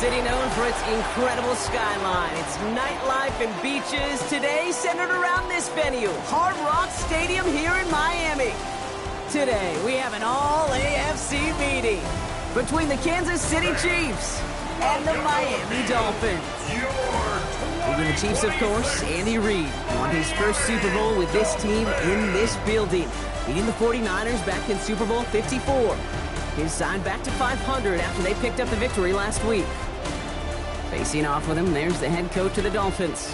city known for its incredible skyline, its nightlife and beaches, today centered around this venue, Hard Rock Stadium here in Miami. Today, we have an all-AFC meeting between the Kansas City Chiefs and the Miami Dolphins. Leading the Chiefs, of course, Andy Reid won his first Super Bowl with this team in this building, beating the 49ers back in Super Bowl 54. His side back to 500 after they picked up the victory last week. Facing off with him, there's the head coach of the Dolphins.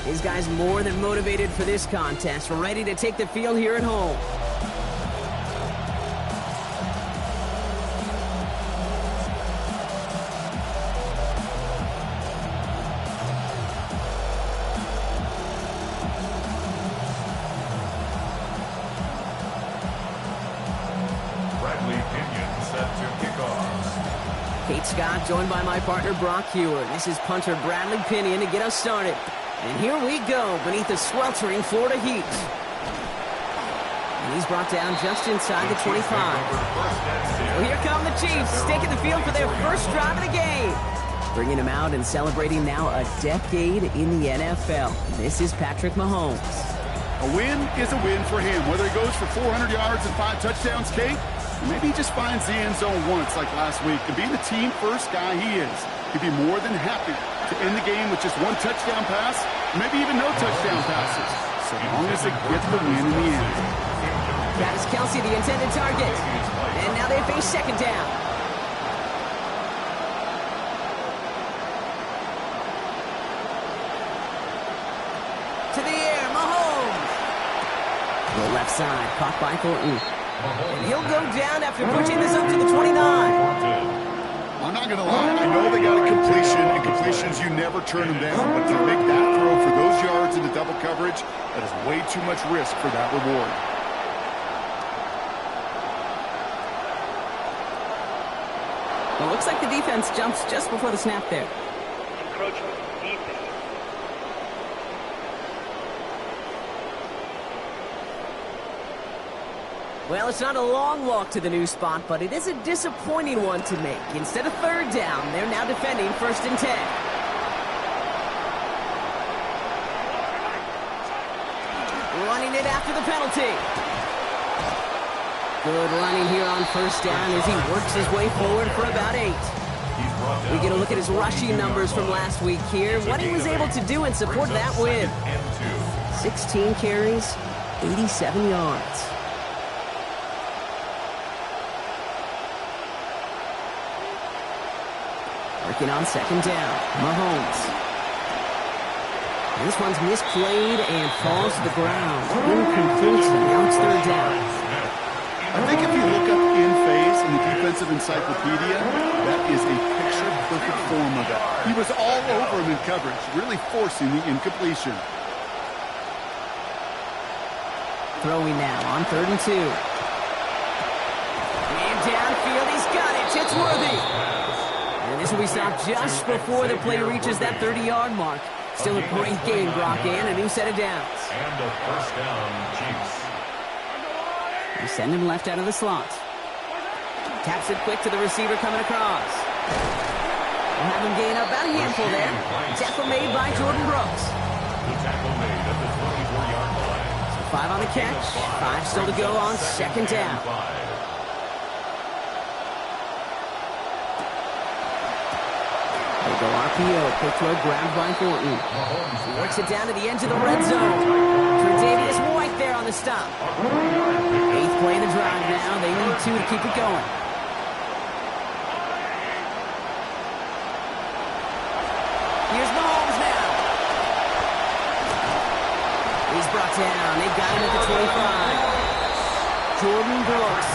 His guys more than motivated for this contest, ready to take the field here at home. Scott, joined by my partner Brock Hewer. This is punter Bradley Pinion to get us started. And here we go beneath the sweltering Florida heat. And he's brought down just inside the 25. So here come the Chiefs, taking the field for their first drive of the game. Bringing him out and celebrating now a decade in the NFL. This is Patrick Mahomes. A win is a win for him, whether he goes for 400 yards and 5 touchdowns, Kate. Maybe he just finds the end zone once like last week. And being the team-first guy he is, he'd be more than happy to end the game with just 1 touchdown pass, maybe even no touchdown passes, so long as they get the win in the end. Travis Kelce, the intended target. And now they face second down. To the air, Mahomes. The left side, caught by Thornton. And he'll go down after pushing this up to the 29. I'm not going to lie. I know they got a completion, and completions, you never turn them down. But to make that throw for those yards into double coverage, that is way too much risk for that reward. Well, it looks like the defense jumps just before the snap there. Encroachment defense. Well, it's not a long walk to the new spot, but it is a disappointing one to make. Instead of third down, they're now defending 1st and 10. Running it after the penalty. Good running here on 1st down as he works his way forward for about 8. We get a look at his rushing numbers from last week here, what he was able to do in support of that win. 16 carries, 87 yards. Working on 2nd down, Mahomes. This one's misplayed and falls to the ground. Incomplete, now it's 3rd down. I think if you look up in phase in the defensive encyclopedia, that is a picture-perfect form of it. He was all over him in coverage, really forcing the incompletion. Throwing now on 3rd and 2. And downfield, he's got it. It's worthy. And this will be stopped just before the play reaches that 30-yard mark. Still a great game, Brock, and a new set of downs. And a 1st down, Chiefs. They send him left out of the slot. Taps it quick to the receiver coming across. We'll have him gain about a handful there. Tackle made by Jordan Brooks. The tackle made at the 24-yard line. So 5 on the catch, 5 still to go on 2nd down. They go RPO, quick throw grabbed by Thornton. He works it down to the edge of the red zone. Tre'Davious White there on the stop. 8th play in the drive now. They need 2 to keep it going. Here's Mahomes now. He's brought down. They got him at the 25. Jordan Brooks.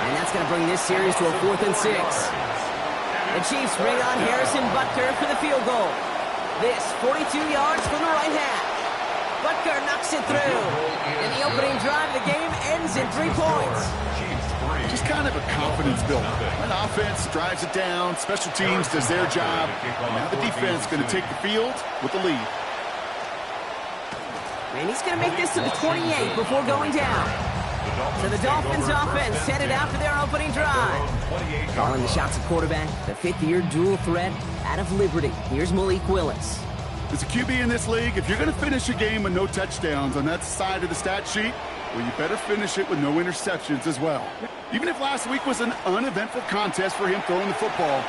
And that's going to bring this series to a 4th and 6. The Chiefs bring on Harrison Butker for the field goal. This 42 yards from the right half. Butker knocks it through. And the opening drive of the game ends in 3 points. Just kind of a confidence builder. An offense drives it down. Special teams does their job. Now the defense going to take the field with the lead. And he's going to make this to the 28 before going down. So the Dolphins offense headed out for their opening drive. Calling the shots at quarterback, the fifth-year dual threat out of Liberty. Here's Malik Willis. As a QB in this league, if you're going to finish a game with no touchdowns on that side of the stat sheet, well, you better finish it with no interceptions as well. Even if last week was an uneventful contest for him throwing the football,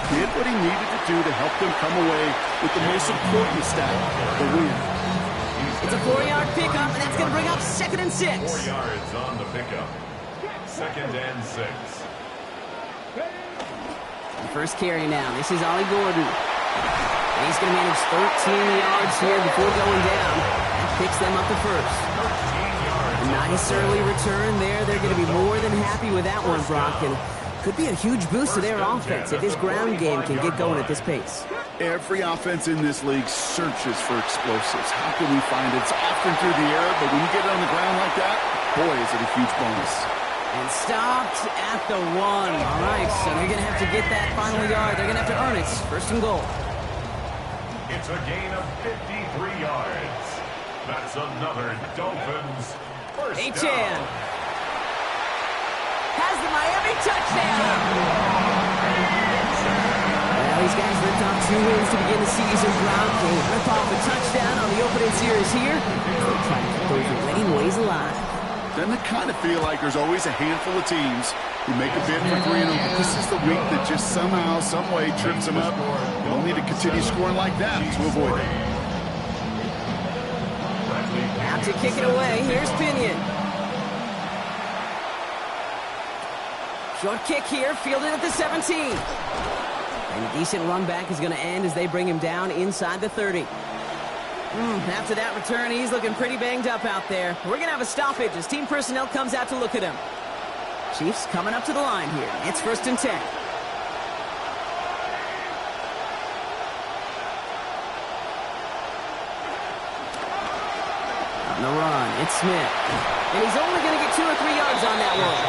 he did what he needed to do to help them come away with the most important stat, the win. It's a 4-yard pickup, and that's going to bring up 2nd and 6. 4 yards on the pickup. 2nd and 6. The first carry now. This is Ollie Gordon. And he's going to manage 13 yards here before going down. That picks them up to first. A nice early return there. They're going to be more than happy with that one, Brock. And could be a huge boost to their offense if this ground game can get going at this pace. Every offense in this league searches for explosives. How can we find it? It's often through the air, but when you get it on the ground like that, boy, is it a huge bonus. And stopped at the 1. All right, so they're going to have to get that final yard. They're going to have to earn it. 1st and goal. It's a gain of 53 yards. That's another Dolphins first A-10. down. Has the Miami touchdown. Well, these guys ripped off 2 wins to begin the season. Brock will rip off a touchdown on the opening series here. They'll try to keep those winning ways alive. Doesn't it kind of feel like there's always a handful of teams who make a bid for 3-0, but this is the week that just somehow, some way trips them up. They'll need to continue scoring like that to avoid it. Out to kick it away. Here's Pinion. Short kick here, fielded at the 17. And a decent run back is going to end as they bring him down inside the 30. After that return, he's looking pretty banged up out there. We're going to have a stoppage as team personnel comes out to look at him. Chiefs coming up to the line here. It's 1st and 10. On the run, it's Smith. And he's only going to get 2 or 3 yards on that one.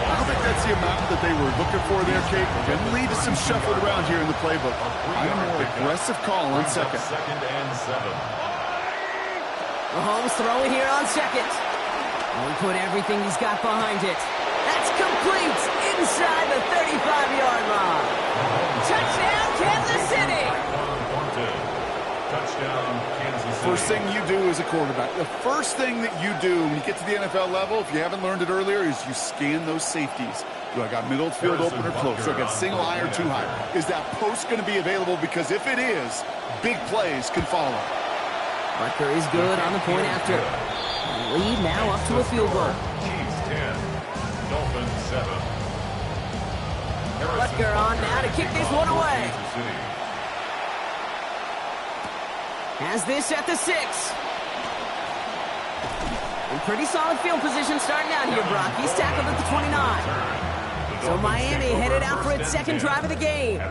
I don't think that's the amount that they were looking for there, Kate. Can lead to some shuffled around here in the playbook. A more aggressive call on 2nd. 2nd and 7. Mahomes throwing here on 2nd. And we put everything he's got behind it. That's complete inside the 35-yard line. Touchdown, Kansas City. Touchdown, Kansas City. First thing you do as a quarterback, the first thing that you do when you get to the NFL level, if you haven't learned it earlier, is you scan those safeties. Do I got middle of the field open or close? Do I got single high or 2 high? Is that post going to be available? Because if it is, big plays can follow. Butker is good on the point after. And lead now up to a field goal. Chiefs 10, Dolphins 7. Butker on now to kick this one away. Kansas City. Has this at the 6. In pretty solid field position starting out here, Brock. He's tackled at the 29. So Miami headed out for its 2nd drive of the game.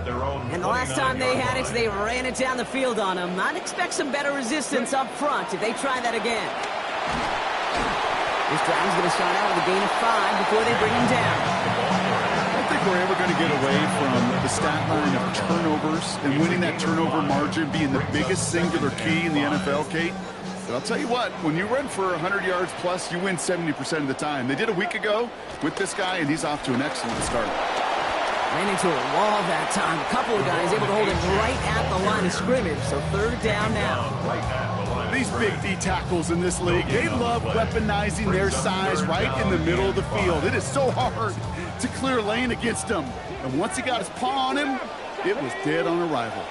And the last time they had it, they ran it down the field on him. I'd expect some better resistance up front if they try that again. This drive's going to start out with a gain of 5 before they bring him down. I don't think we're ever going to get away from the stat line of turnovers and winning that turnover margin being the biggest singular key in the NFL, Kate. But I'll tell you what, when you run for 100 yards plus, you win 70% of the time. They did a week ago with this guy, and he's off to an excellent start. Ran into a wall that time. A couple of guys able to hold him right at the line of scrimmage. So 3rd down now. These big D tackles in this league, they love weaponizing their size right in the middle of the field. It is so hard to clear lane against them. And once he got his paw on him, it was dead on arrival.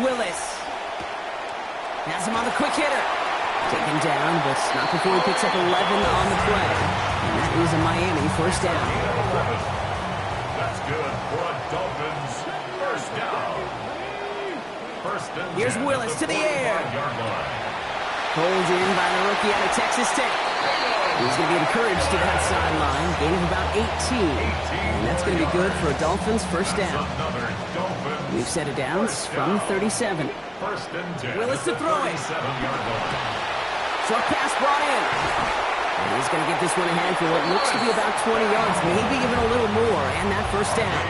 Willis has him on the quick hitter. Taken down, but not before he picks up 11 on the play. And that is a Miami 1st down. That's good for a Dolphins first down. First and Here's 10 Willis to the air. 45-yard line. Pulled in by the rookie out of Texas Tech. He's going to be encouraged to that sideline. Gain of about 18. And that's going to be good for a Dolphins first down. Another Dolphins We've set it down from 37. first and 10. Willis to throw it. 37-yard line. Short pass brought in. And he's going to get this one ahead for what looks to be about 20 yards, maybe even a little more, and that first down.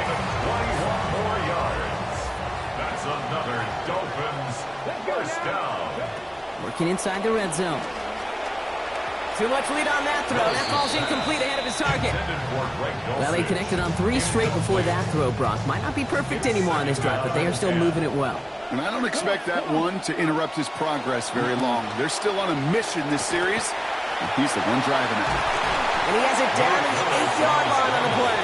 21 more yards. That's another Dolphins first down. Working inside the red zone. Too much lead on that throw. That ball's incomplete ahead of his target. Well, they connected on 3 straight before that throw, Brock. Might not be perfect anymore on this drive, but they are still moving it well. And I don't expect that one to interrupt his progress very long. They're still on a mission this series, and he's the one driving it. And he has it down to the 8-yard line on the play.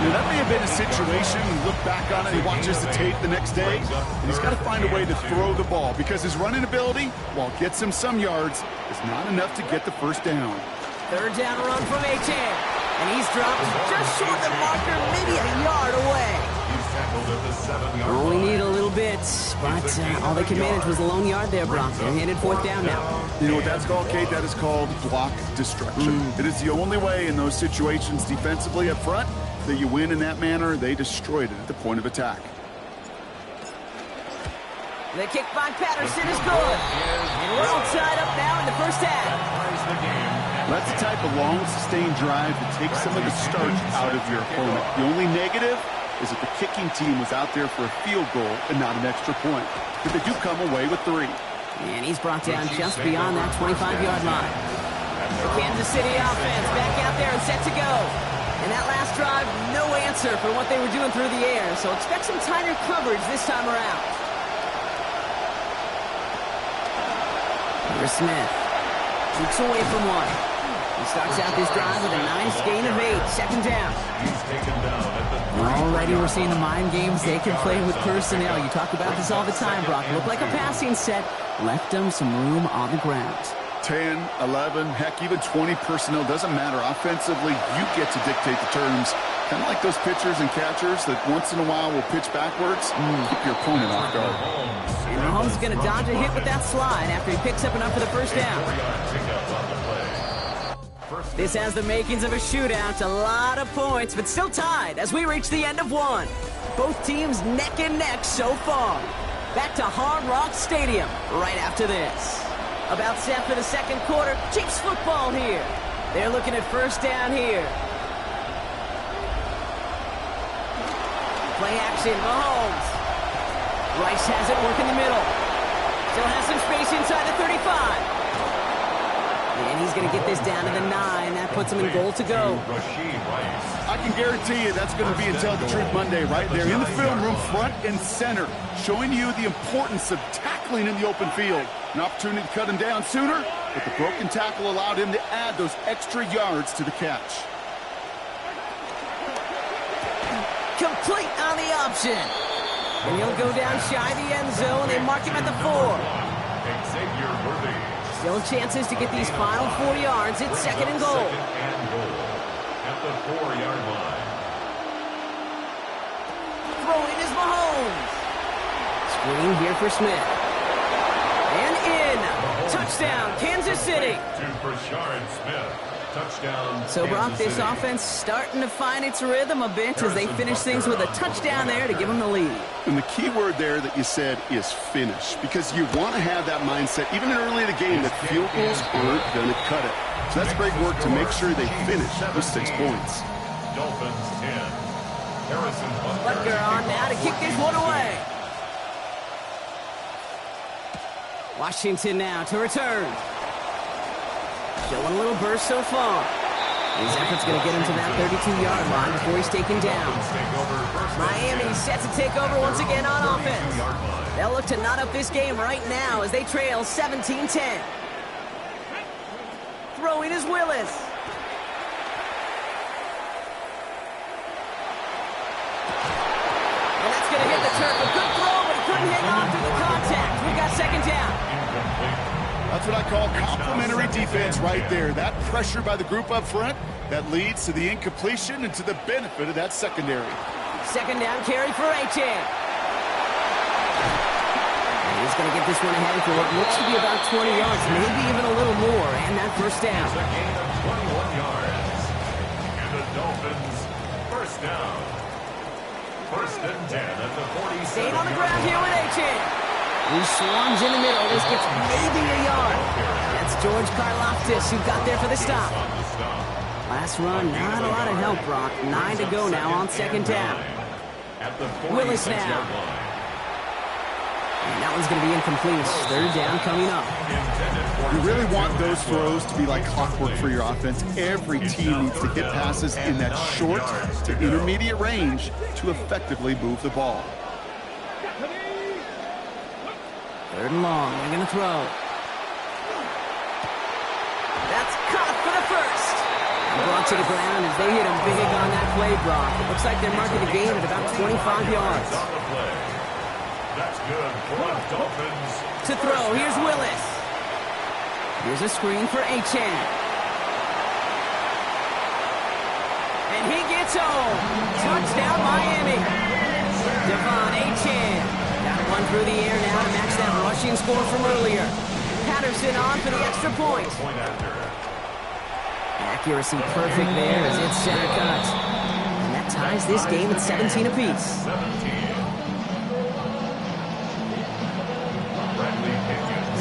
Now, that may have been a situation. You look back on it, he watches the tape the next day, and he's got to find a way to throw the ball because his running ability, while it gets him some yards, is not enough to get the first down. 3rd down run from H.A. And he's dropped just short of the marker, maybe a yard away. Only need a little bit, but all they can manage was a long yard there, Brock. They're headed 4th down now. You know what that's called, Kate? That is called block destruction. It is the only way in those situations defensively up front that you win in that manner. They destroyed it at the point of attack. The kick by Patterson is good. And we're all tied up now in the first half. That's the type of long, sustained drive that takes some of the starch out of your opponent. The only negative is that the kicking team was out there for a field goal and not an extra point. But they do come away with 3. And he's brought down just beyond that 25-yard line. The Kansas City offense back out there and set to go. And that last drive, no answer for what they were doing through the air. So expect some tighter coverage this time around. Here's Smith. Keeps away from one. He starts out this drive with a nice gain of 8. 2nd down. Already we're seeing the mind games they can play with personnel. You talk about this all the time, Brock. Looked like a passing set. Left them some room on the ground. 10, 11, heck, even 20 personnel. Doesn't matter. Offensively, you get to dictate the terms. Kind of like those pitchers and catchers that once in a while will pitch backwards. Keep your opponent off guard. And Mahomes is going to dodge a hit with that slide after he picks up enough for the 1st down. This has the makings of a shootout. A lot of points, but still tied as we reach the end of one. Both teams neck and neck so far. Back to Hard Rock Stadium right after this. About set for the 2nd quarter. Chiefs football here. They're looking at 1st down here. Play action, Mahomes. Rice has it, work in the middle. Still has some space inside the 35. And he's going to get this down to the 9. That puts him in goal to go. I can guarantee you that's going to be in Tell the Truth Monday right there in the film room, front and center, showing you the importance of tackling in the open field. An opportunity to cut him down sooner, but the broken tackle allowed him to add those extra yards to the catch. Complete on the option. And he'll go down shy of the end zone. They mark him at the 4. Still chances to get these final 4 yards. It's 2nd and goal. At the 4-yard line. Throwing is Mahomes. Screen here for Smith. And in. Touchdown, Kansas City. Touchdown. So, Brock, this offense starting to find its rhythm a bit as they finish things with a touchdown there to give them the lead. And the key word there that you said is finish, because you want to have that mindset, even early in the game, that field goals aren't going to cut it. So that's great work to make sure they finish with 6 points. Dolphins 10. Harrison Butker on now to kick this one away. Washington now to return. Showing a little burst so far. His effort's going to get him to that 32-yard line before he's taken down. Miami set to take over once again on offense. They'll look to knot up this game right now as they trail 17-10. Throwing is Willis. And that's going to hit the turf. A good throw, but he couldn't hang on through the contact. We got 2nd down. That's what I call complimentary defense right there. That pressure by the group up front, that leads to the incompletion and to the benefit of that secondary. 2nd down carry for H.A. And he's going to get this one ahead for what looks to be about 20 yards, maybe even a little more, and that 1st down. a gain of 21 yards. And the Dolphins 1st down. 1st and 10 at the 47. Staying on the ground here with H.A. He swarms in the middle. This gets maybe a yard. That's George Karlaftis who got there for the stop. Last run, not a lot of help, Brock. 9 to go now on 2nd down. Willis now. And that one's going to be incomplete. Third down coming up. You really want those throws to be like clockwork for your offense. Every team needs to hit passes in that short to intermediate range to effectively move the ball. Third and long. They're going to throw. That's caught for the first. And brought to the ground as they hit him big on that play, Brock. It looks like they're marking the game at about 25 yards. That's good for the Dolphins. To throw, here's Willis. Here's a screen for Achane. And he gets home. Touchdown, Miami. Devon Achane. Got one through the air now to match that rushing score from earlier. Patterson on for the extra point. Accuracy perfect there as it's center cut. And that ties this game at 17 apiece.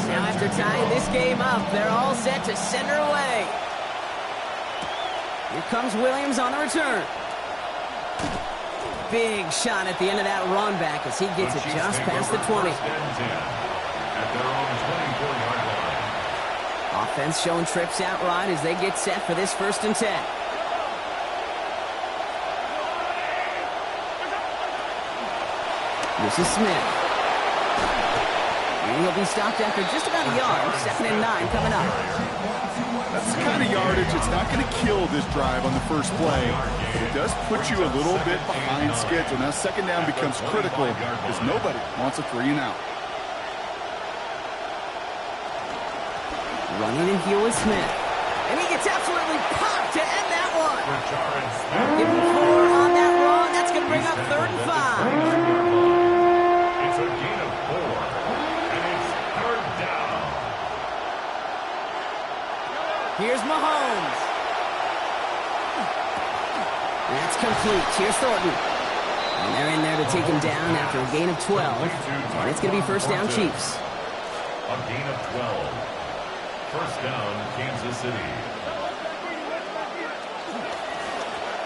Now after tying this game up, they're all set to send her away. Here comes Williams on the return. Big shot at the end of that run back as he gets it just past the 20. Offense showing trips out right as they get set for this 1st and 10. This is Smith. And he'll be stopped after just about a yard. 2nd and 9 coming up. That's the kind of yardage. It's not going to kill this drive on the first play, but it does put you a little bit behind schedule. Now 2nd down becomes critical as nobody wants a 3 and out. Running in here with Smith. And he gets absolutely popped to end that one. Give him 4 on that run. That's going to bring up 3rd and 5. It's a gain of 4. And it's 3rd down. Here's Mahomes. That's complete. Here's Thornton. And they're in there to take him down after a gain of 12. And it's going to be 1st down Chiefs. A gain of 12. 1st down, Kansas City.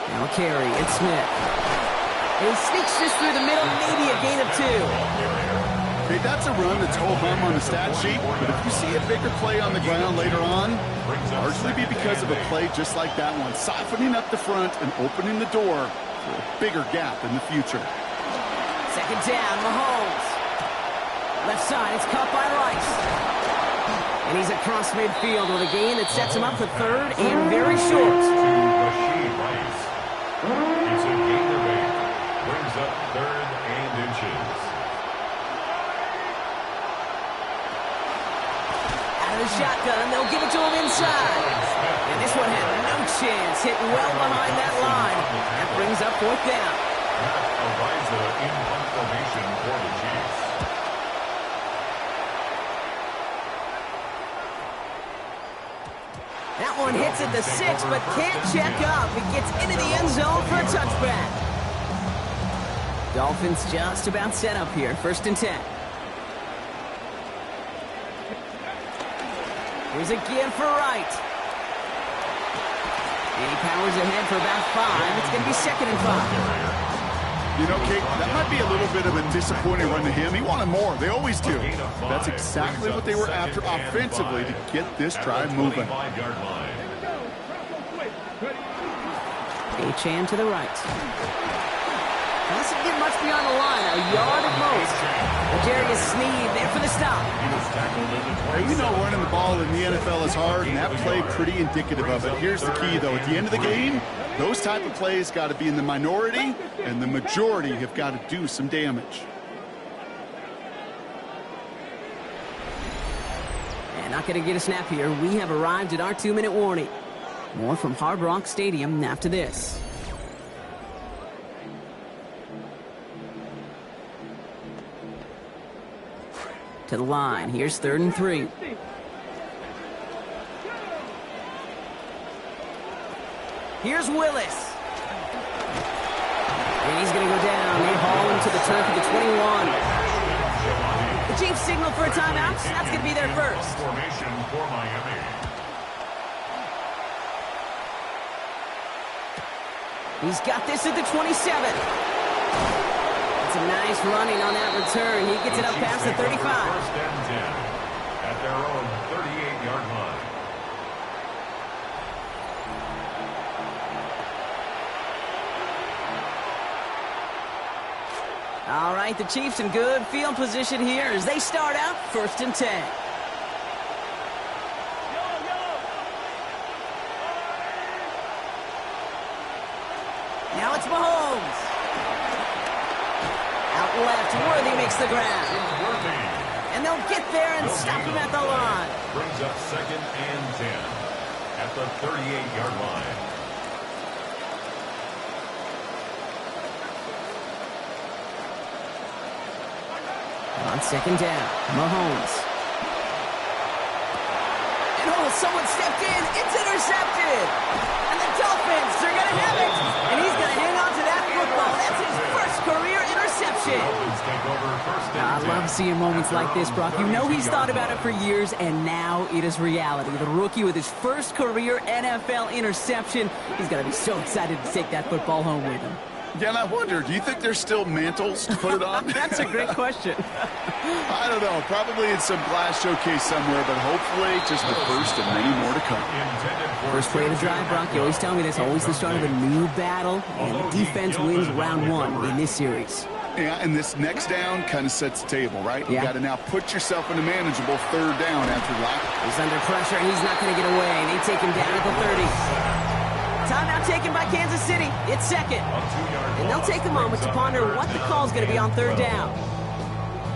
Now carry, it's Smith. And he sneaks just through the middle, maybe a gain of 2. Okay, that's a run that's ho-hum on the stat sheet, but if you see a bigger play on the ground later on, largely be because of a play just like that one, softening up the front and opening the door for a bigger gap in the future. 2nd down, Mahomes. Left side, it's caught by Rice. And he's across midfield with a gain that sets him up for 3rd and very short. It's a gain of 8. Brings up 3rd and inches. Out of the shotgun, they'll give it to him inside. And this one had no chance, hitting well behind that line. That brings up 4th down. Ariza in punt formation for the Chiefs. That one hits at the 6, but can't check up. It gets into the end zone for a touchback. Dolphins just about set up here. 1st and 10. Here's a give for Wright. And he powers ahead for about 5. It's going to be 2nd and 5. You know, Kate, that might be a little bit of a disappointing run to him. He wanted more. They always do. That's exactly what they were after offensively to get this drive moving. Achane to the right. Doesn't get much beyond the line. A yard at most. Darius Sneed there for the stop. Hey, you know running the ball in the NFL is hard, and that play pretty indicative of it. Here's the key, though. At the end of the game, those type of plays got to be in the minority, and the majority have got to do some damage. And not going to get a snap here. We have arrived at our 2-minute warning. More from Hard Rock Stadium after this. To the line. Here's 3rd and 3. Here's Willis. And he's going to go down. They haul him to the turf at the 21. The Chiefs signal for a timeout. That's going to be their first. Formation for Miami. He's got this at the 27. some nice running on that return. He gets it up past the 35. First and 10 at their own 38-yard line. All right, the Chiefs in good field position here as they start out first and 10. Now it's Mahomes. Out left, Worthy makes the grab. And they'll get there and stop him at the line. Brings up second and 10 at the 38-yard line. On second down, Mahomes. And someone stepped in. It's intercepted. And the Dolphins are going to have it. And he's going to hang on to that football. That's his first career interception. I love seeing moments like this, Brock. You know he's thought about it for years, and now it is reality. The rookie with his first career NFL interception. He's going to be so excited to take that football home with him. Yeah, and I wonder, do you think there's still mantles to put it on? That's a great question. I don't know. Probably in some glass showcase somewhere, but hopefully just the first of many more to come. First play of the drive, Brock. You always tell me that's always the start of a new battle, and the defense wins round one in this series. Yeah, and this next down kind of sets the table, right? Yeah. You got to now put yourself in a manageable third down after that. He's under pressure, and he's not going to get away. They take him down at the 30. Timeout taken by Kansas City. It's second. And they'll take a moment to ponder what the call is going to be on third down.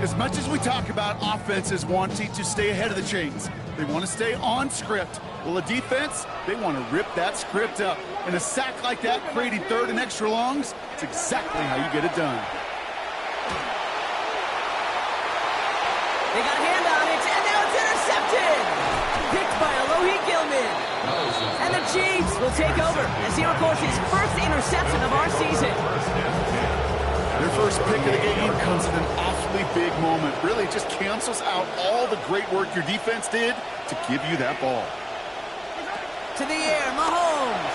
As much as we talk about offenses wanting to stay ahead of the chains, they want to stay on script. Well, a defense, they want to rip that script up. And a sack like that, creating third and extra longs, it's exactly how you get it done. They got a hand on it, and now it's intercepted. Picked by Alohi Gilman. And the Chiefs will take over as he records his first interception of our season. Their first pick of the game comes at an awfully big moment. Really just cancels out all the great work your defense did to give you that ball. To the air, Mahomes.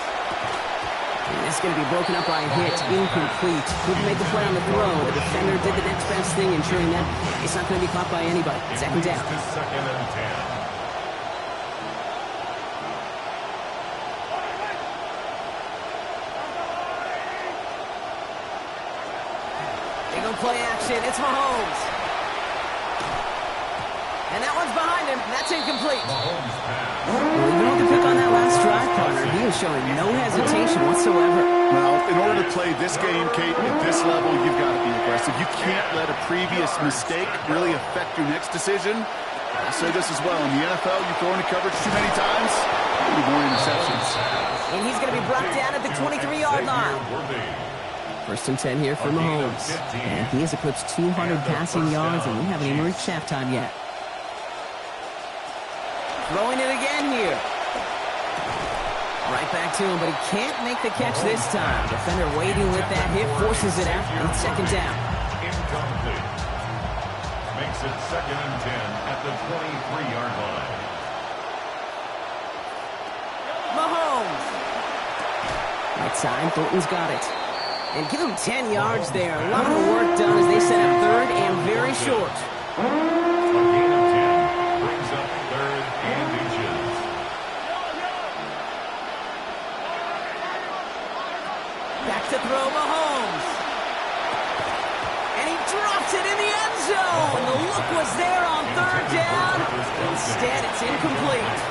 It's going to be broken up by a hit, incomplete. Couldn't make the play on the throw. The defender did the next best thing, ensuring that it's not going to be caught by anybody. Second down. Second and 10. Play action. It's Mahomes. And that one's behind him. That's incomplete. Well, you know the pick on that last drive, partner. He was showing no hesitation whatsoever. Well, in order to play this game, Kate, at this level, you've got to be aggressive. You can't let a previous mistake really affect your next decision. I'll say this as well. In the NFL, you throw into coverage too many times, you get more interceptions. And he's going to be brought down at the 23-yard line. First and 10 here for Mahomes. And he has eclipsed 200 passing yards, and we haven't even reached halftime yet. Throwing it again here. Right back to him, but he can't make the catch this time. Defender waiting with that hit, forces it out, and it's second down. Incomplete. Makes it second and 10 at the 23-yard line. Mahomes. Right side, Thornton's got it. And give him 10 yards there. A lot of the work done as they set up third and very short. A gain of 10 brings up third and inches. Back to throw Mahomes. And he drops it in the end zone. The look was there on third down. Instead, it's incomplete.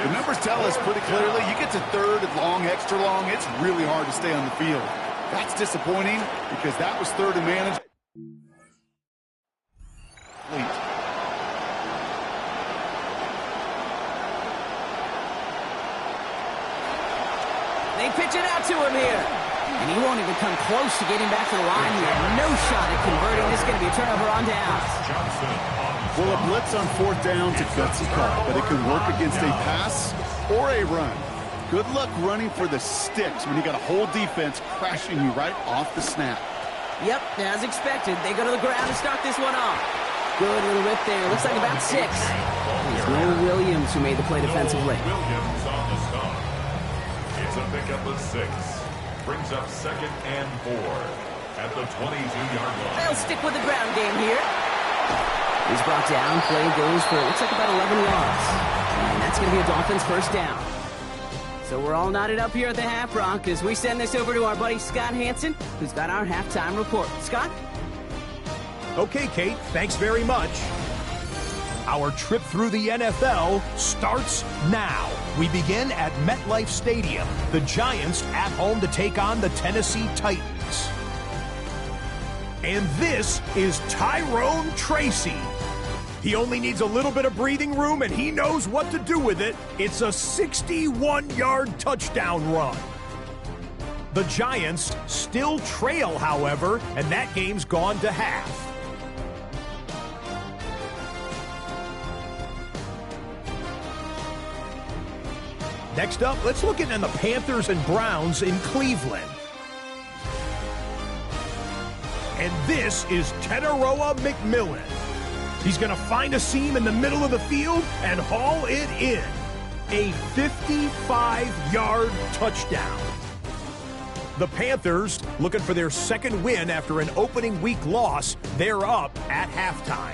The numbers tell us pretty clearly, you get to third and long, extra long, it's really hard to stay on the field. That's disappointing because that was third and managed. They pitch it out to him here. And he won't even come close to getting back to the line here. No shot at converting. This is going to be a turnover on downs. Well, a blitz on fourth down's a gutsy call, but it can work against a pass or a run. Good luck running for the sticks when you got a whole defense crashing you right off the snap. Yep, as expected. They go to the ground to start this one off. Good little rip there. Looks like about 6. It's Will Williams who made the play defensively. Williams on the stop. It's a pickup of 6. Brings up second and 4. at the 22-yard line. They'll stick with the ground game here. He's brought down. Play goes for, it looks like about 11 yards. And that's going to be a Dolphins first down. So we're all knotted up here at the half, Brock, as we send this over to our buddy Scott Hansen, who's got our halftime report. Scott? Okay, Kate, thanks very much. Our trip through the NFL starts now. We begin at MetLife Stadium. The Giants at home to take on the Tennessee Titans. And this is Tyrone Tracy. He only needs a little bit of breathing room, and he knows what to do with it. It's a 61-yard touchdown run. The Giants still trail, however, and that game's gone to half. Next up, let's look at the Panthers and Browns in Cleveland. And this is Teteroa McMillan. He's going to find a seam in the middle of the field and haul it in. A 55-yard touchdown. The Panthers, looking for their second win after an opening week loss, they're up at halftime.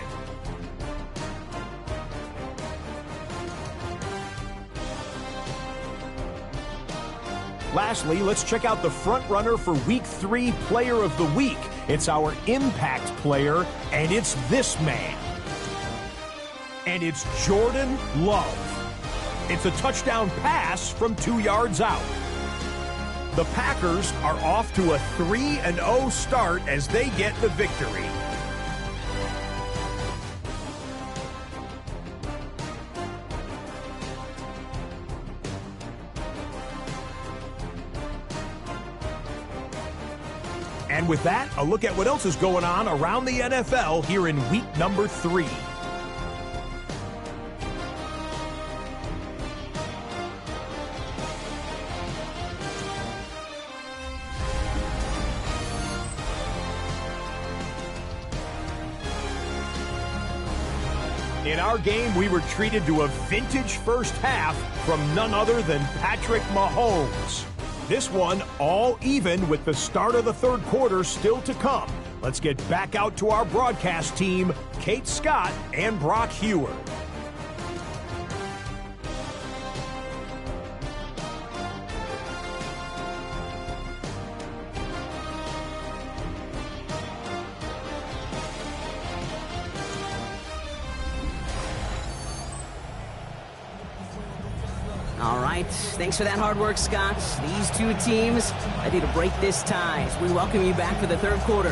Lastly, let's check out the front runner for Week 3 Player of the Week. It's our impact player, and it's this man. And it's Jordan Love. It's a touchdown pass from 2 yards out. The Packers are off to a 3-0 start as they get the victory. And with that, a look at what else is going on around the NFL here in week number 3. In our game, we were treated to a vintage first half from none other than Patrick Mahomes. This one all even with the start of the third quarter still to come. Let's get back out to our broadcast team, Kate Scott and Brock Heward. All right, thanks for that hard work, Scott. These two teams ready to break this tie as we welcome you back for the third quarter.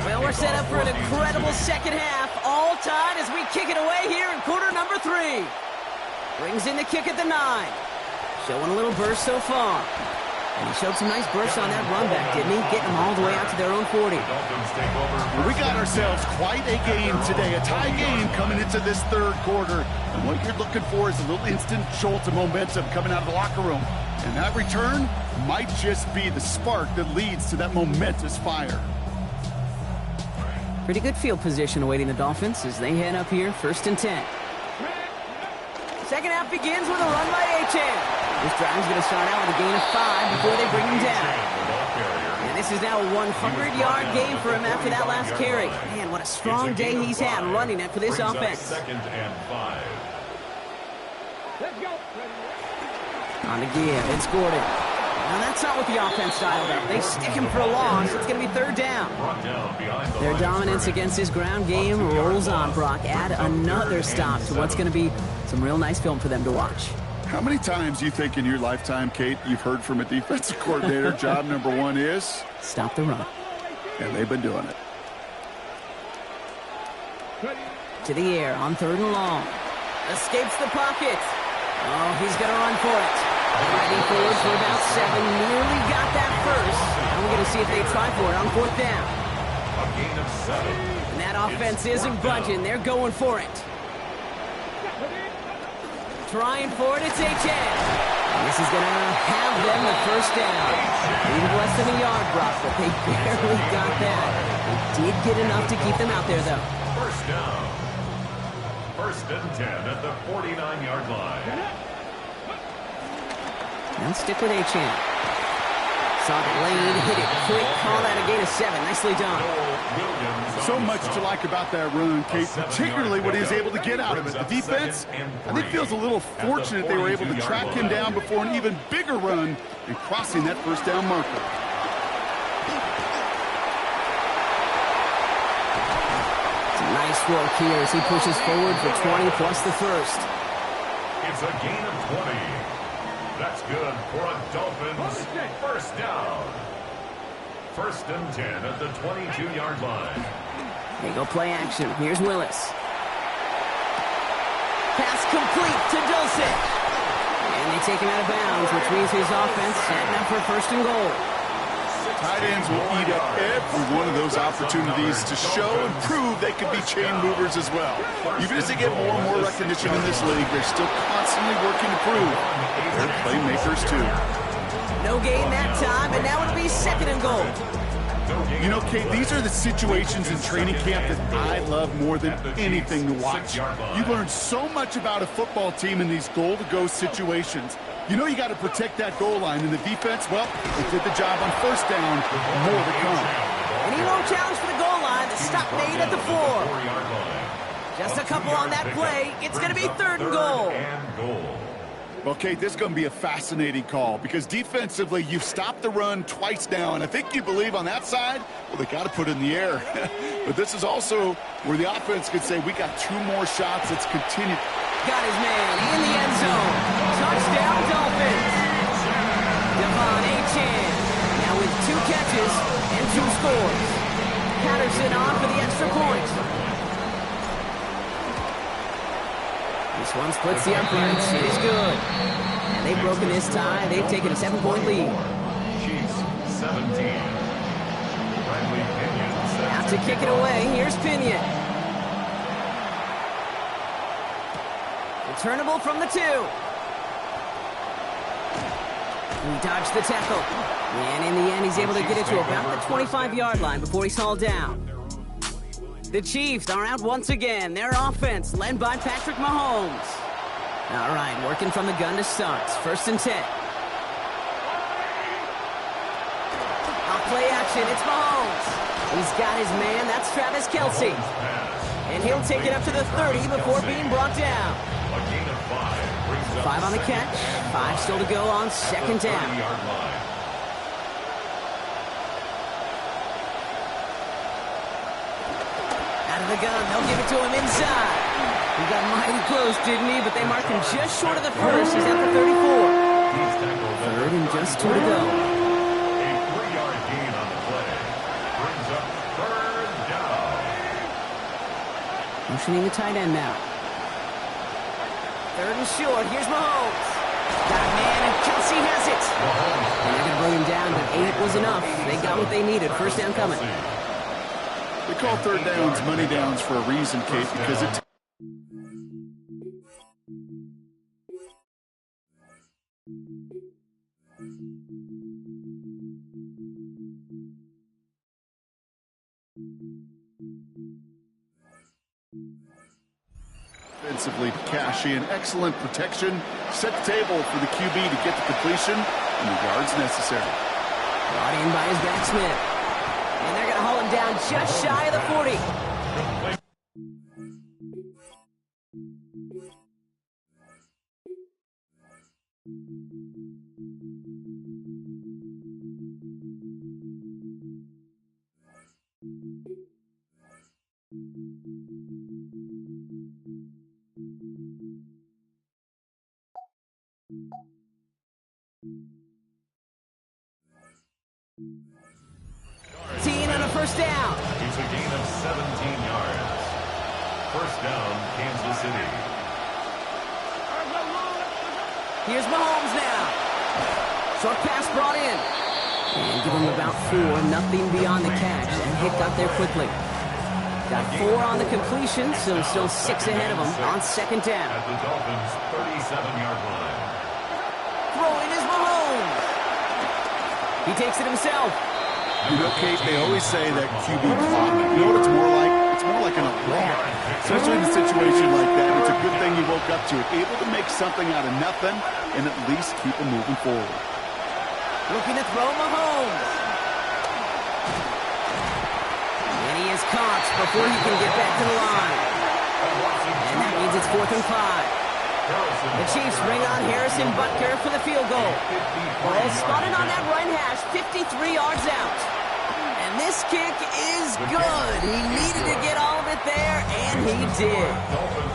Well, we're set up for an incredible second half, all tied as we kick it away here in quarter number 3. Brings in the kick at the 9. Showing a little burst so far. And he showed some nice bursts on that run back, didn't he? Getting them all the way out to their own 40. We got ourselves quite a game today, a tie game coming into this third quarter. And what you're looking for is a little instant jolt of momentum coming out of the locker room. And that return might just be the spark that leads to that momentous fire. Pretty good field position awaiting the Dolphins as they head up here, 1st and 10. Second half begins with a run by Achane. This drive's going to start out with a gain of 5 before they bring him down. And this is now a 100-yard game for him after that last carry. Man, what a strong day he's had running it for this offense. 2nd and 5. On the give, it's Gordon. Now that's not what the offense dialed up. They stick him for a loss. It's going to be 3rd down. Their dominance against this ground game rolls on, Brock. Add another stop to what's going to be some real nice film for them to watch. How many times do you think in your lifetime, Kate, you've heard from a defensive coordinator, job number 1 is? Stop the run. And they've been doing it. To the air on 3rd and long. Escapes the pocket. Oh, he's going to run for it. Riding forward for about 7. Nearly got that first. Now we're going to see if they try for it on 4th down. A gain of 7. And that offense isn't budging. They're going for it. Trying for it, it's Achane. This is going to have them the 1st down. Even less than a yard, Brock, but they barely got that. They did get enough to keep them out there, though. 1st down. 1st and 10 at the 49-yard line. They'll stick with Achane. Saw the lane, hit it quick, call that a gain of 7. Nicely done. So much to like about that run, Kate, particularly what he was able to get out of it. The defense, I think, feels a little fortunate they were able to track him down before an even bigger run and crossing that first down marker. Nice work here as he pushes forward for 20 plus the first. It's a gain of 20. That's good for a Dolphins first down. 1st and 10 at the 22-yard line. They go play action. Here's Willis. Pass complete to Dulcich. And they take him out of bounds, which means his offense setting up for 1st and goal. Tight ends will eat up every one of those opportunities to show and prove they could be chain movers as well. Even as they get more and more recognition in this league, they're still constantly working to prove they're playmakers too. No gain that time, and now it'll be 2nd and goal. You know, Kate, these are the situations in training camp that I love more than anything to watch. You learn so much about a football team in these goal-to-go situations. You know you got to protect that goal line, and the defense, well, they did the job on 1st down. More to come. And he won't challenge for the goal line. The stop made at the 4. Just a couple on that play. It's going to be 3rd and goal. Well, Kate, this is going to be a fascinating call because defensively, you've stopped the run twice now, and I think you believe on that side, well, they got to put it in the air. But this is also where the offense could say, we got 2 more shots. Let's continue. Got his man in the end zone. Touchdown, Dolphins. Devon Achane now with 2 catches and 2 scores. Patterson on for the extra point. This one splits the uprights. It is good. And they've broken this tie. They've taken a 7-point lead. Chiefs 17. Out to kick it away. Here's Pinion. Returnable from the 2. He dodged the tackle. And in the end, he's able to get it to about the 25-yard line before he's hauled down. The Chiefs are out once again. Their offense led by Patrick Mahomes. All right, working from the gun to start. 1st and 10. Off play action. It's Mahomes. He's got his man. That's Travis Kelce. And he'll take it up to the 30 before being brought down. 5 on the catch. 5 still to go on 2nd down. The gun, they'll give it to him inside. He got mighty close, didn't he? But they marked him just short of the 1st. He's at the 34. 3rd and just 2 to go. A 3-yard gain on the play brings up 3rd down. Motioning the tight end now. 3rd and short. Here's Mahomes. Got a man, and Kelce has it. And they're going to bring him down, but 8 was enough. They got what they needed. 1st down coming. They call 3rd downs money downs for a reason, Kate, because it... Defensively to cash in. Excellent protection. Set the table for the QB to get the completion and the yards necessary. Brought in by his backsmith. And they're going to haul him down just shy of the 40. On a 1st down. It's a gain of 17 yards. 1st down, Kansas City. Here's Mahomes now. Short pass brought in. And give him about 4, nothing beyond the catch. And Hick got there quickly. Got 4 on the completion, so still 6 ahead of him on 2nd down. At the Dolphins' 37-yard line. Throwing is Mahomes. He takes it himself. You know, Kate, they always say that QB clock. You know what it's more like? It's more like an alarm, especially in a situation like that. It's a good thing he woke up to it, able to make something out of nothing and at least keep him moving forward. Looking to throw Mahomes. And he is caught before he can get back to the line. And that means it's 4th and 5. The Chiefs bring on Harrison Butker for the field goal. Ball spotted on that right hash, 53 yards out. And this kick is good. He needed to get all of it there, and he did.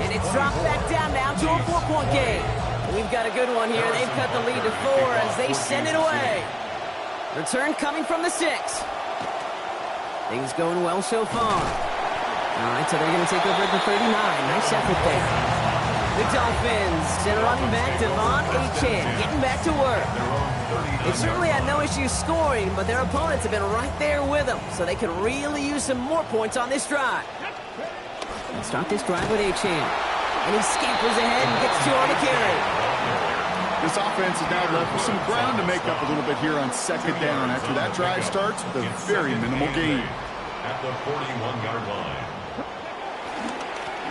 And it's dropped back down now to a 4-point game. We've got a good one here. They've cut the lead to 4 as they send it away. Return coming from the 6. Things going well so far. All right, so they're going to take over at the 39. Nice effort there. The Dolphins send a running back, Devon Achane, getting back to work. They certainly had no issue scoring, but their opponents have been right there with them, so they could really use some more points on this drive. Let's start this drive with Achane. And he scampers ahead and gets 2 on the carry. This offense is now left with some ground to make up a little bit here on 2nd down after that drive starts with a very minimal gain. At the 41-yard line.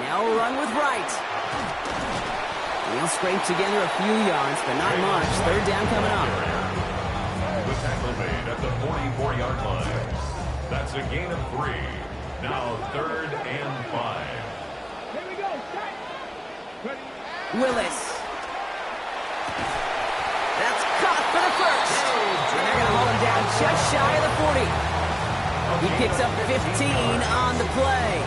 Now a run with Wright. He'll scrape together a few yards, but not much. 3rd down coming up. The tackle made at the 44-yard line. That's a gain of 3. Now 3rd and 5. Here we go. Willis. That's caught for the first. And they're going to hold him down just shy of the 40. He picks up 15 on the play.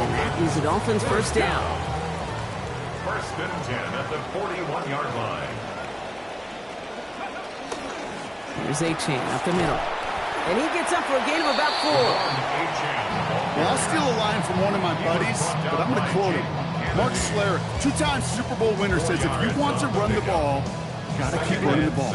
And that is the Dolphins' 1st down. 1st and 10 at the 41-yard line. Here's Achane up the middle. And he gets up for a gain of about 4. Well, I'll steal a line from one of my buddies, but I'm going to quote him. Mark Schlereth, 2-time Super Bowl winner, says if you want to run the ball, you got to keep running the ball.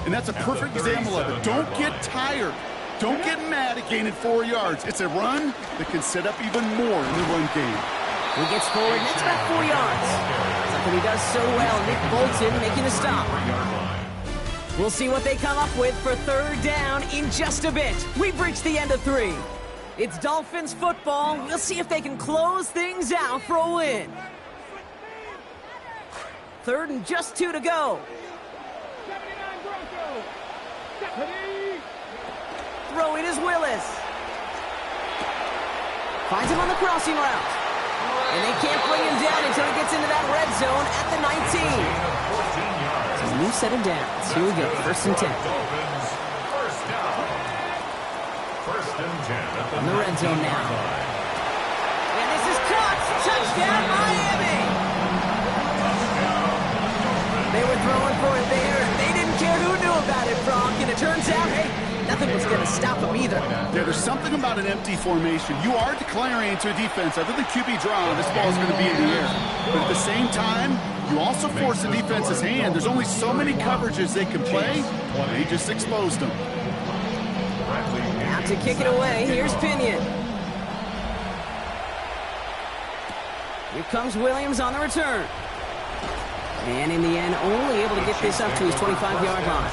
And that's a perfect example of it. Don't get tired. Don't get mad at gaining 4 yards. It's a run that can set up even more in the run game. He gets forward, and that's about 4 yards. Something he does so well. Nick Bolton making a stop. We'll see what they come up with for 3rd down in just a bit. We've reached the end of 3. It's Dolphins football. We'll see if they can close things out for a win. 3rd and just 2 to go. Throwing is Willis. Finds him on the crossing route. And they can't bring him down until he gets into that red zone at the 19. So a new set of downs. Here we go, 1st and 10. On the red zone now. And this is caught. Touchdown, Miami. They were throwing for it there. They didn't care who knew about it, Brock. And it turns out, hey, nothing was going to stop them either. Yeah, there's something about an empty formation. You are declaring to a defense, other than QB draw, this ball is going to be in the air. But at the same time, you also force the defense's hand. There's only so many coverages they can play. They just exposed them. Now to kick it away, here's Pinion. Here comes Williams on the return. And in the end, only able to get this up to his 25-yard line.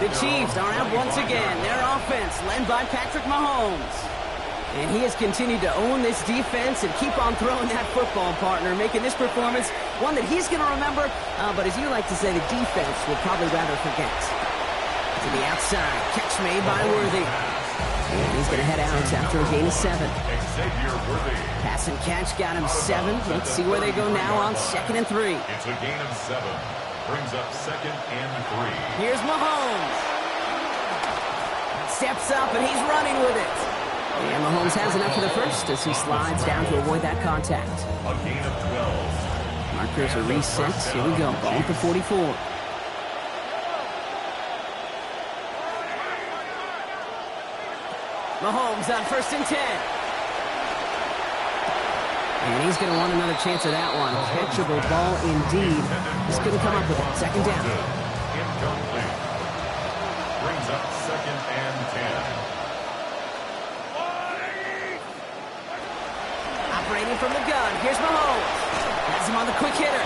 The Chiefs are out once again. Their offense led by Patrick Mahomes. And he has continued to own this defense and keep on throwing that football, partner, making this performance one that he's going to remember. But as you like to say, the defense will probably rather forget. To the outside, catch made by Worthy. And he's going to head out after a gain of 7. Pass and catch got him 7. Let's see where they go now on 2nd and 3. It's a gain of 7. Brings up 2nd and 3. Here's Mahomes. Steps up, and he's running with it. And Mahomes has enough for the first as he slides down to avoid that contact. A gain of 12. Markers are reset. Here we go. Ball at the 44. Mahomes on 1st and 10. And he's going to want another chance at that one. Catchable ball indeed. He's going to come up with it. 2nd down. Incomplete. Brings up 2nd and 10. Operating from the gun. Here's Mahomes. Has him on the quick hitter.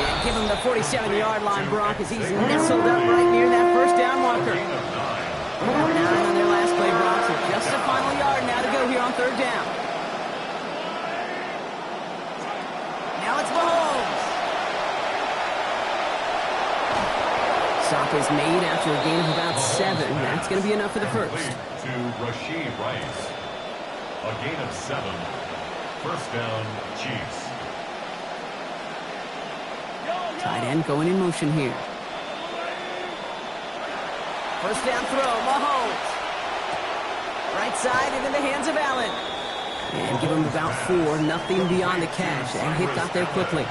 And give him the 47-yard line, Brock, as he's nestled up right near that 1st down marker. 9 on their last play, Brock. So just a final yard now to go here on 3rd down. stop is made after a gain of about 7. That's going to be enough for the first. To Rashee Rice. A gain of 7. First down, Chiefs. Tight end going in motion here. First down throw, Mahomes. Right side and in the hands of Allen. And give him about 4, nothing beyond the catch. That hit got there quickly.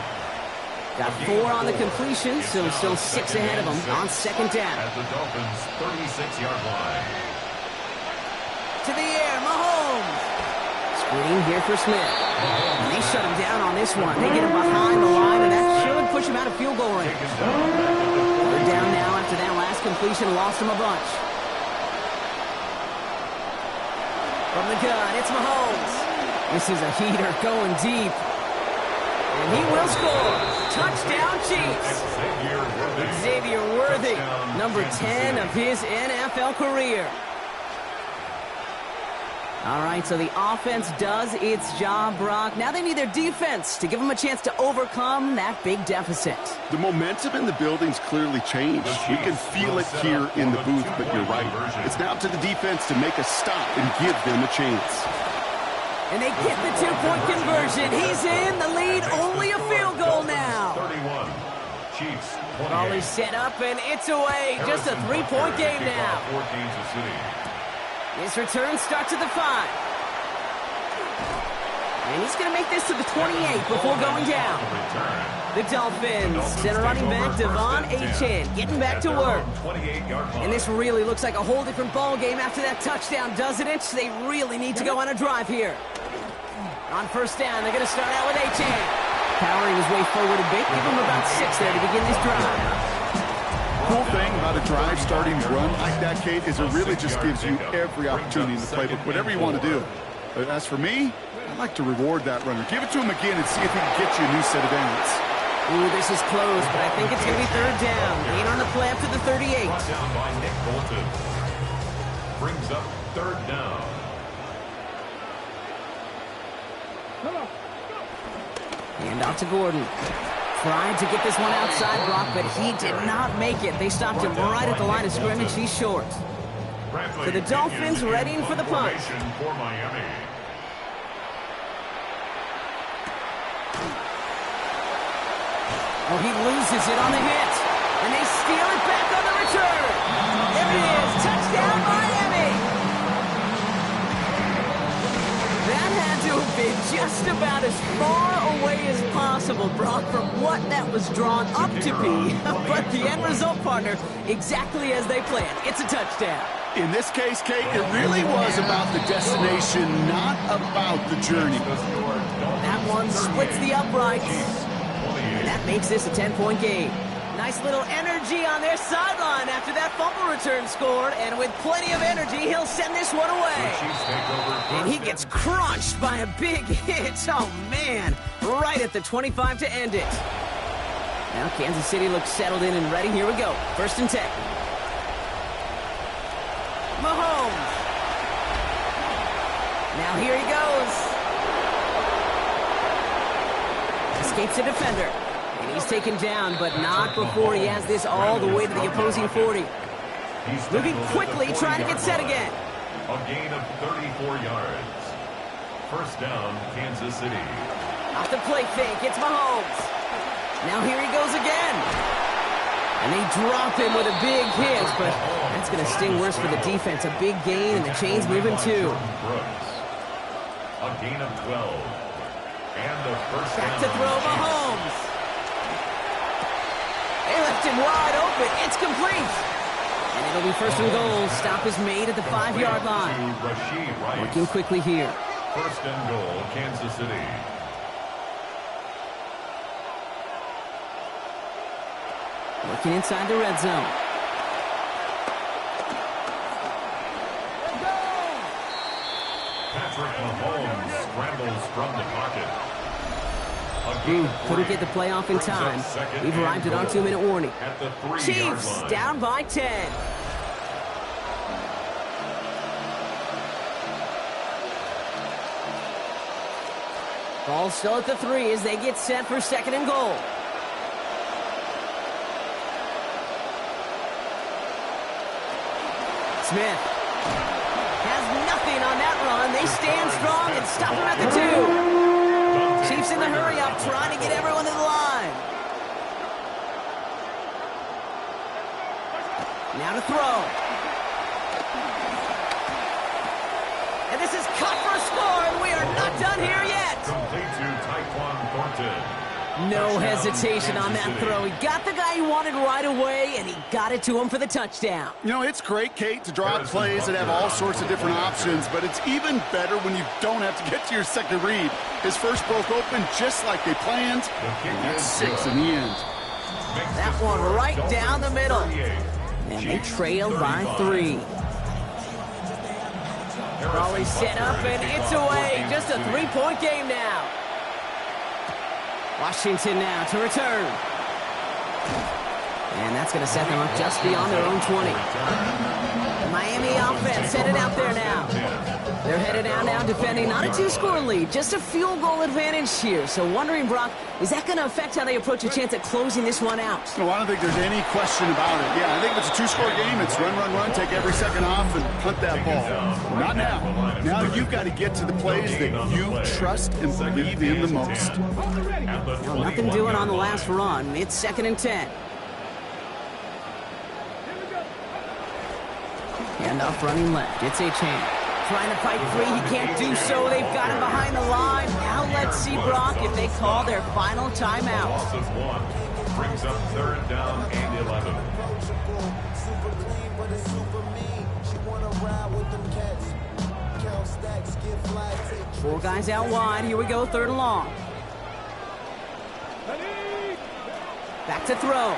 Got 4 on the completion, so still 6 ahead of him on second down. At the Dolphins' 36-yard line. To the air, Mahomes. Screen here for Smith. And they shut him down on this one. They get him behind the line, and that should push him out of field goal range. They're down now after that last completion, lost him a bunch. From the gun, it's Mahomes. This is a heater going deep. And he will score. Touchdown, Chiefs. Xavier Worthy, number 10 of his NFL career. All right, so the offense does its job, Brock. Now they need their defense to give them a chance to overcome that big deficit. The momentum in the building's clearly changed. We can feel it here in the booth, but you're right. It's now up to the defense to make a stop and give them a chance. And they get the 2-point conversion. He's in the lead, only a field goal now. 31. Chiefs. Ball is set up, and it's away. Just a 3-point game now. His return starts at the 5. And he's going to make this to the 28 before going down. The Dolphins, center running back Devon Achane getting back to work. And this really looks like a whole different ball game after that touchdown, doesn't it? They really need to go on a drive here. On first down, they're going to start out with Achane. Powering his way forward a bit, give him about 6 there to begin this drive. Cool thing about a drive starting run like that, Kate, is it really just gives you every opportunity in the playbook, whatever you want to do. But as for me, I'd like to reward that runner. Give it to him again and see if he can get you a new set of downs. Ooh, this is close, but I think it's going to be third down. Gain on the play up to the 38. Brought down by Nick Bolton. Brings up third down. Hand out to Gordon. Tried to get this one outside, Brock, but he did not make it. They stopped him right at the line of scrimmage. He's short. So the Dolphins readying for the punt. For Miami. Oh, he loses it on the hit. And they steal it back on the return. There it is. Touchdown, Miami. That had to have been just about as far away as possible, Brock, from what that was drawn up to be. But the end result, partner, exactly as they planned. It's a touchdown. In this case, Kate, it really was about the destination, not about the journey. That one splits the uprights. And that makes this a 10-point game. Nice little energy on their sideline after that fumble return scored. And with plenty of energy, he'll send this one away. And he gets crunched by a big hit. Oh, man. Right at the 25 to end it. Now Kansas City looks settled in and ready. Here we go. 1st and 10. Mahomes. Now here he goes. Escapes a defender. And he's taken down, but not before he has this all the way to the opposing 40. Moving quickly, trying to get set again. A gain of 34 yards. First down, Kansas City. Off the play fake, it's Mahomes. Now here he goes again. And they drop him with a big hit, but that's going to sting worse for the defense. A big gain, and the chain's moving too. A gain of 12. And the first back to throw, Mahomes. They left him wide open. It's complete. And it'll be 1st and goal. Stop is made at the 5-yard line. Working quickly here. 1st and goal, Kansas City. Working inside the red zone. Patrick Mahomes scrambles from the pocket. Couldn't get the play off in time. We've arrived at our 2-minute warning. Chiefs down by 10. Ball still at the 3 as they get set for 2nd and goal. Smith has nothing on that run. They stand strong and stop him at the 2. Chiefs in the hurry-up, trying to get everyone to the line. Now to throw. And this is cut for a score, and we are not done here yet. Complete to Tyquan Thornton. No hesitation on that throw. He got the guy he wanted right away, and he got it to him for the touchdown. You know, it's great, Kate, to draw up plays that have all sorts of different options, but it's even better when you don't have to get to your second read. His first broke open just like they planned, and that's 6 in the end. That one right down the middle. And they trail by 3. Raleigh set up, and it's away. Just a 3-point game now. Washington now to return. And that's going to set them up just beyond their own 20. The Miami offense headed out there now. They're headed out now defending not a 2-score lead, just a field goal advantage here. So wondering, Brock, is that going to affect how they approach a chance at closing this one out? No, I don't think there's any question about it. Yeah, I think if it's a 2-score game, it's run, run, run, take every second off, and punt that ball. Not now. Now you've got to get to the plays that you trust and believe in the most. Well, nothing doing on the last run. It's 2nd and 10. And up running left. It's Achane. Trying to fight free. He can't do so. They've got him behind the line. Now let's see, Brock, if they call their final timeout. Loss of 1. Brings up 3rd down and 11. 4 guys out wide. Here we go, 3rd and long. Back to throw.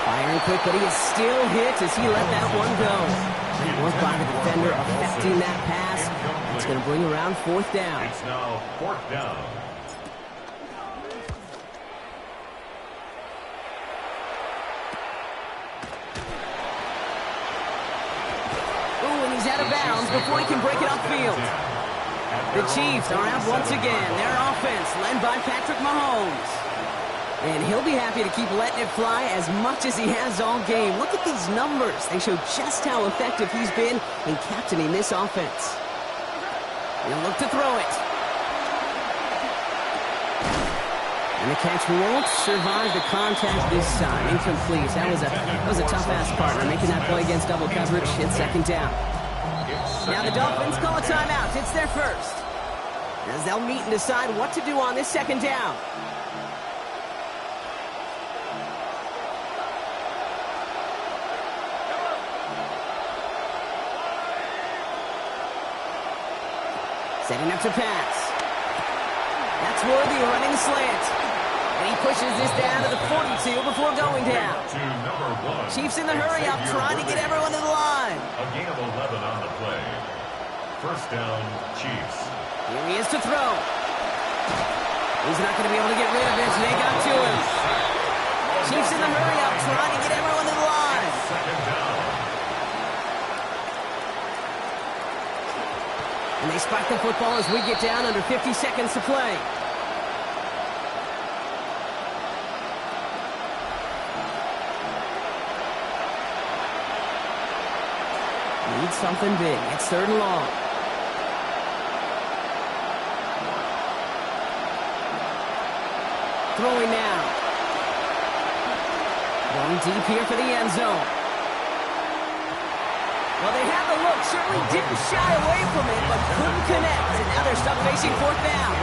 Firing quick, but he is still hit as he let that one go. Work by the defender affecting that pass. It's going to bring around 4th down. It's now 4th down. Ooh, and he's out of bounds before he can break it upfield. The Chiefs are out once again. Their offense led by Patrick Mahomes. And he'll be happy to keep letting it fly as much as he has all game. Look at these numbers. They show just how effective he's been in captaining this offense. He'll look to throw it. And the catch won't survive the contact this time. Incomplete. That was a tough-ass partner making that play against double coverage. It's 2nd down. Now the Dolphins call a timeout. It's their first. As they'll meet and decide what to do on this 2nd down. Setting up to pass. That's Worthy running slant. And he pushes this down to the 42 before going down. Chiefs in the hurry-up, trying to get everyone to the line. A gain of 11 on the play. 1st down, Chiefs. Here he is to throw. He's not going to be able to get rid of this. They got to him. Chiefs in the hurry-up, trying to get everyone to the line. 2nd down. And they spike the football as we get down under 50 seconds to play. Need something big. It's 3rd and long. Throwing now. Going deep here for the end zone. Well, they had the look, certainly didn't shy away from it, but couldn't connect. And now they're stuck facing 4th down.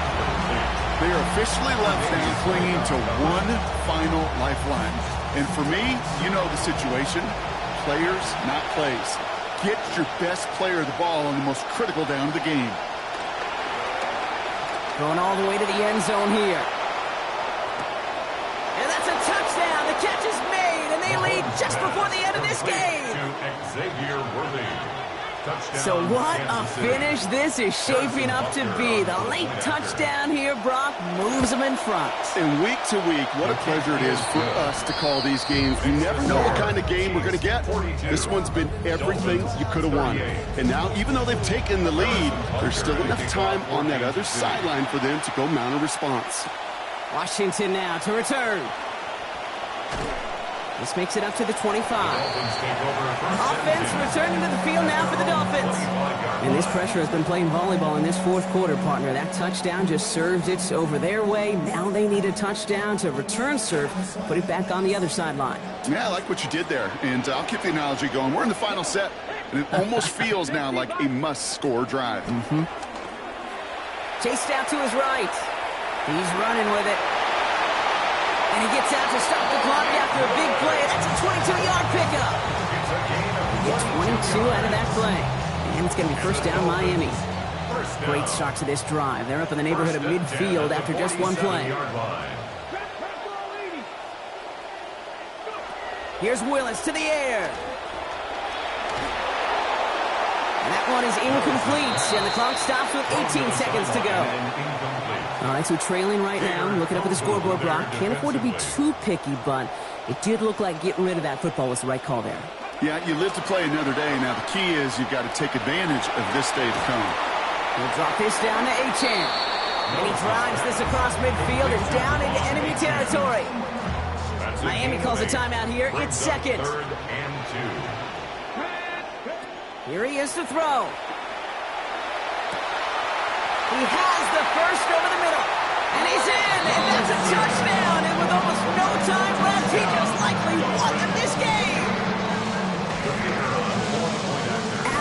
They are officially left now clinging to one final lifeline. And for me, you know the situation. Players, not plays. Get your best player the ball on the most critical down of the game. Going all the way to the end zone here. And that's a touchdown. The catch is made, and they lead just before the end of this game. Xavier Worthy. So what a finish this is shaping up to be. The late touchdown here, Brock, moves them in front. And week to week, what a pleasure it is for us to call these games. You never know what kind of game we're going to get. This one's been everything you could have won. And now, even though they've taken the lead, there's still enough time on that other sideline for them to go mount a response. Washington now to return. This makes it up to the 25. Dolphins take over first Offense and 10. returning to the field now for the Dolphins. And this pressure has been playing volleyball in this fourth quarter, partner. That touchdown just served it over their way. Now they need a touchdown to return serve, put it back on the other sideline. Yeah, I like what you did there. And I'll keep the analogy going. We're in the final set, and it almost feels now like a must-score drive. Chased out to his right. He's running with it. And he gets out to stop the clock after a big play. That's a 22-yard pickup. It's a gain of He gets 22 out of that play. And it's going to be first down Miami. first down. Great start to this drive. They're up in the neighborhood of midfield after just one play. Here's Willis to the air. And that one is incomplete. And the clock stops with 18 seconds to go. All right, so trailing right now. Looking up at the scoreboard, Brock. Can't afford to be too picky, but it did look like getting rid of that football was the right call there. Yeah, you live to play another day. Now, the key is you've got to take advantage of this day to come. He'll drop this down to Achane. And he drives this across midfield and down into enemy territory. Miami calls a timeout here. It's second. Third and 2. Here he is to throw. He has the first over the middle. And he's in. And that's a touchdown. And with almost no time left, he just likely won this game.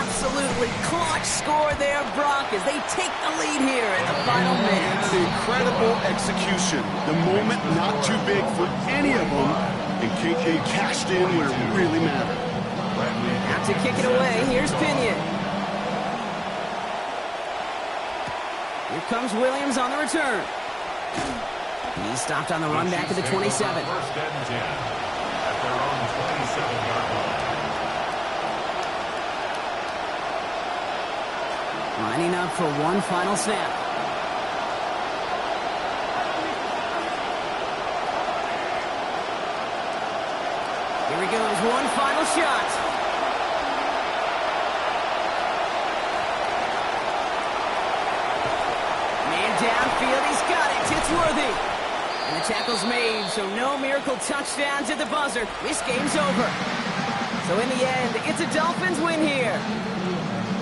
Absolutely clutch score there, Brock, as they take the lead here in the final minute. Incredible execution. The moment not too big for any of them. And KK cashed in where it really mattered. Out to kick it away, here's Pinion. Here comes Williams on the return. He's stopped on the run back to the 27. First and 10 at their own 27-yard line. Lining up for one final snap. Here he goes, one final shot. Man downfield, he's got it. It's Worthy. And the tackle's made, so no miracle touchdowns at the buzzer. This game's over. So in the end, it's a Dolphins win here.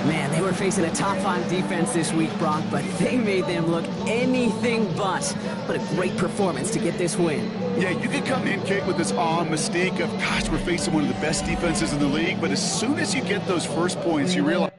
Man, they were facing a top-5 defense this week, Brock, but they made them look anything but. What a great performance to get this win. Yeah, you could come in, Kate, with this awe and mystique of, gosh, we're facing one of the best defenses in the league, but as soon as you get those first points, you realize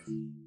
Thank you.